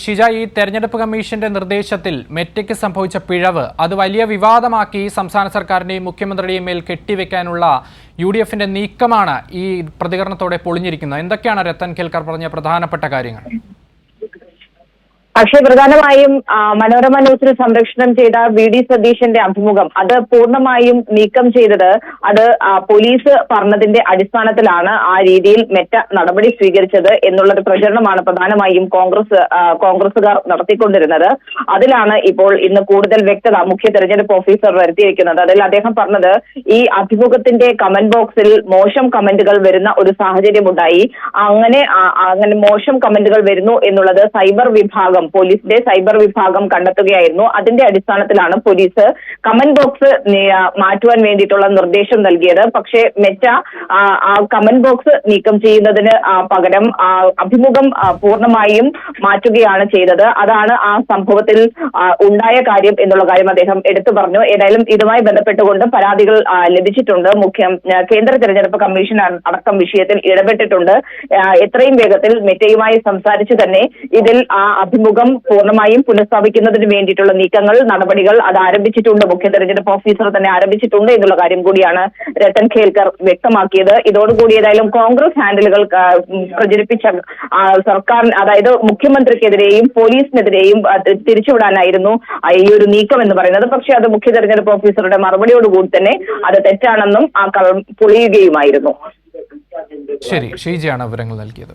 ഷിജ, ഈ തെരഞ്ഞെടുപ്പ് കമ്മീഷന്റെ നിർദ്ദേശത്തിൽ മെറ്റയ്ക്ക് സംഭവിച്ച പിഴവ് അത് വലിയ വിവാദമാക്കി സംസ്ഥാന സർക്കാരിന്റെയും മുഖ്യമന്ത്രിയുടെയും മേൽ കെട്ടിവെക്കാനുള്ള യുഡിഎഫിന്റെ നീക്കമാണ് ഈ പ്രതികരണത്തോടെ പൊളിഞ്ഞിരിക്കുന്നത്. എന്തൊക്കെയാണ് രത്തൻ കേൽക്കർ പറഞ്ഞ പ്രധാനപ്പെട്ട കാര്യങ്ങൾ? പക്ഷേ പ്രധാനമായും മനോരമ ന്യൂസിന് സംരക്ഷണം ചെയ്ത വി.ഡി. സതീശന്റെ അഭിമുഖം അത് പൂർണ്ണമായും നീക്കം ചെയ്തത് അത് പോലീസ് പറഞ്ഞതിന്റെ അടിസ്ഥാനത്തിലാണ് ആ രീതിയിൽ മെറ്റ നടപടി സ്വീകരിച്ചത് എന്നുള്ളൊരു പ്രചരണമാണ് പ്രധാനമായും കോൺഗ്രസുകാർ നടത്തിക്കൊണ്ടിരുന്നത്. അതിലാണ് ഇപ്പോൾ ഇന്ന് കൂടുതൽ വ്യക്തത മുഖ്യ തെരഞ്ഞെടുപ്പ് ഓഫീസർ വരുത്തിയിരിക്കുന്നത്. അതിൽ അദ്ദേഹം പറഞ്ഞത് ഈ അഭിമുഖത്തിന്റെ കമന്റ് ബോക്സിൽ മോശം കമന്റുകൾ വരുന്ന ഒരു സാഹചര്യം ഉണ്ടായി. അങ്ങനെ മോശം കമന്റുകൾ വരുന്നു എന്നുള്ളത് പോലീസിന്റെ സൈബർ വിഭാഗം കണ്ടെത്തുകയായിരുന്നു. അതിന്റെ അടിസ്ഥാനത്തിലാണ് പോലീസ് കമന്റ് ബോക്സ് മാറ്റുവാൻ വേണ്ടിയിട്ടുള്ള നിർദ്ദേശം നൽകിയത്. പക്ഷേ മെറ്റ ആ കമന്റ് ബോക്സ് നീക്കം ചെയ്യുന്നതിന് പകരം അഭിമുഖം പൂർണ്ണമായും മാറ്റുകയാണ് ചെയ്തത്. അതാണ് ആ സംഭവത്തിൽ ഉണ്ടായ കാര്യം എന്നുള്ള കാര്യം അദ്ദേഹം എടുത്തു പറഞ്ഞു. ഏതായാലും ഇതുമായി ബന്ധപ്പെട്ടുകൊണ്ട് പരാതികൾ ലഭിച്ചിട്ടുണ്ട്. കേന്ദ്ര തെരഞ്ഞെടുപ്പ് കമ്മീഷൻ അടക്കം വിഷയത്തിൽ ഇടപെട്ടിട്ടുണ്ട്. എത്രയും വേഗത്തിൽ മെറ്റയുമായി സംസാരിച്ച് തന്നെ ഇതിൽ ആ അഭിമുഖം പൂർണ്ണമായും പുനഃസ്ഥാപിക്കുന്നതിന് വേണ്ടിയിട്ടുള്ള നടപടികൾ അത് ആരംഭിച്ചിട്ടുണ്ട്. മുഖ്യ തെരഞ്ഞെടുപ്പ് ഓഫീസർ തന്നെ ആരംഭിച്ചിട്ടുണ്ട് എന്നുള്ള കാര്യം കൂടിയാണ് രത്തൻ കേൽക്കർ വ്യക്തമാക്കിയത്. ഇതോടുകൂടി ഏതായാലും കോൺഗ്രസ് ഹാൻഡിലുകൾ പ്രചരിപ്പിച്ച സർക്കാർ, അതായത് മുഖ്യമന്ത്രിക്കെതിരെയും പോലീസിനെതിരെയും തിരിച്ചുവിടാനായിരുന്നു ഈ ഒരു നീക്കം എന്ന് പറയുന്നത്. പക്ഷേ അത് മുഖ്യ തെരഞ്ഞെടുപ്പ് ഓഫീസറുടെ മറുപടിയോടുകൂടി തന്നെ അത് തെറ്റാണെന്നും ആ കളം പൊളിയുകയുമായിരുന്നു. ശരി, ഷീജയാണ് വിവരങ്ങൾ നൽകിയത്.